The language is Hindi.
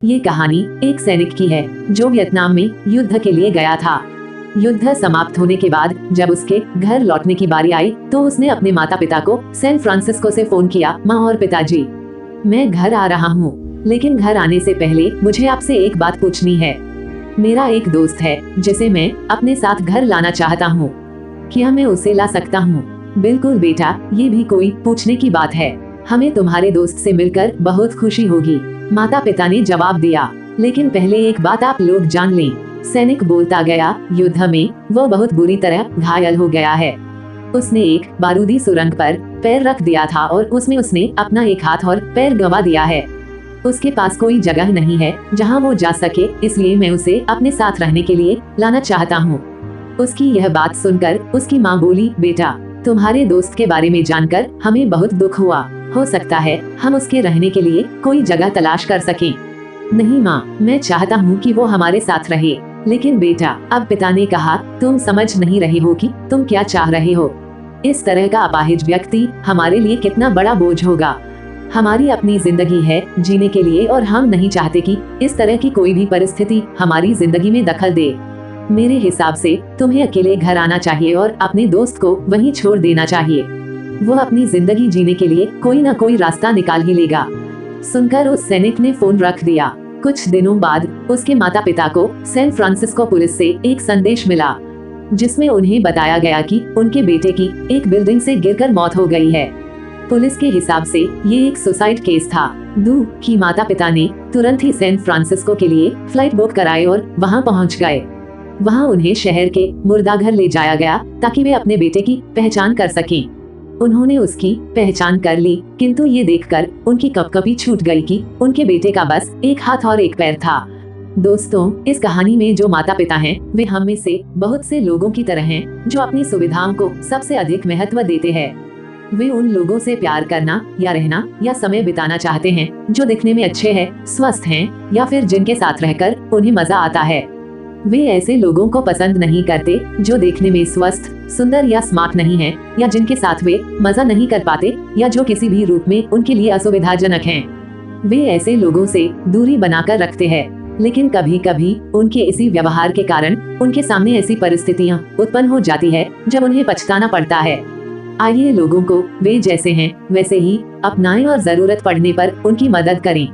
ये कहानी एक सैनिक की है जो वियतनाम में युद्ध के लिए गया था। युद्ध समाप्त होने के बाद जब उसके घर लौटने की बारी आई तो उसने अपने माता पिता को सैन फ्रांसिस्को से फोन किया, माँ और पिताजी, मैं घर आ रहा हूँ, लेकिन घर आने से पहले मुझे आपसे एक बात पूछनी है। मेरा एक दोस्त है जिसे मैं अपने साथ घर लाना चाहता हूँ, क्या मैं उसे ला सकता हूँ? बिल्कुल बेटा, ये भी कोई पूछने की बात है, हमें तुम्हारे दोस्त से मिलकर बहुत खुशी होगी, माता पिता ने जवाब दिया। लेकिन पहले एक बात आप लोग जान लें, सैनिक बोलता गया, युद्ध में वो बहुत बुरी तरह घायल हो गया है। उसने एक बारूदी सुरंग पर पैर रख दिया था और उसमें उसने अपना एक हाथ और पैर गंवा दिया है। उसके पास कोई जगह नहीं है जहां वो जा सके, इसलिए मैं उसे अपने साथ रहने के लिए लाना चाहता हूँ। उसकी यह बात सुनकर उसकी माँ बोली, बेटा, तुम्हारे दोस्त के बारे में जानकर हमें बहुत दुख हुआ, हो सकता है हम उसके रहने के लिए कोई जगह तलाश कर सकें। नहीं माँ, मैं चाहता हूँ कि वो हमारे साथ रहे। लेकिन बेटा, अब पिता ने कहा, तुम समझ नहीं रहे हो कि तुम क्या चाह रहे हो। इस तरह का अपाहिज व्यक्ति हमारे लिए कितना बड़ा बोझ होगा। हमारी अपनी जिंदगी है जीने के लिए और हम नहीं चाहते कि इस तरह की कोई भी परिस्थिति हमारी जिंदगी में दखल दे। मेरे हिसाब से तुम्हें अकेले घर आना चाहिए और अपने दोस्त को वहीं छोड़ देना चाहिए। वो अपनी जिंदगी जीने के लिए कोई ना कोई रास्ता निकाल ही लेगा। सुनकर उस सैनिक ने फोन रख दिया। कुछ दिनों बाद उसके माता पिता को सैन फ्रांसिस्को पुलिस से एक संदेश मिला जिसमें उन्हें बताया गया कि उनके बेटे की एक बिल्डिंग से गिरकर मौत हो गई है। पुलिस के हिसाब से ये एक सुसाइड केस था। दू की माता पिता ने तुरंत ही सैन फ्रांसिस्को के लिए फ्लाइट बुक कराई और वहां पहुंच गए। वहां उन्हें शहर के मुर्दाघर ले जाया गया ताकि वे अपने बेटे की पहचान कर सकें। उन्होंने उसकी पहचान कर ली, किंतु ये देखकर उनकी कपकपी छूट गई कि उनके बेटे का बस एक हाथ और एक पैर था। दोस्तों, इस कहानी में जो माता पिता हैं, वे हम में से बहुत से लोगों की तरह हैं जो अपनी सुविधाओं को सबसे अधिक महत्व देते हैं। वे उन लोगों से प्यार करना या रहना या समय बिताना चाहते हैं जो दिखने में अच्छे हैं, स्वस्थ हैं या फिर जिनके साथ रहकर उन्हें मजा आता है। वे ऐसे लोगों को पसंद नहीं करते जो देखने में स्वस्थ, सुंदर या स्मार्ट नहीं हैं, या जिनके साथ वे मजा नहीं कर पाते या जो किसी भी रूप में उनके लिए असुविधाजनक हैं। वे ऐसे लोगों से दूरी बनाकर रखते हैं, लेकिन कभी कभी उनके इसी व्यवहार के कारण उनके सामने ऐसी परिस्थितियां उत्पन्न हो जाती है जब उन्हें पछताना पड़ता है। आइए लोगों को वे जैसे हैं वैसे ही अपनाएं और जरूरत पड़ने पर उनकी मदद करें।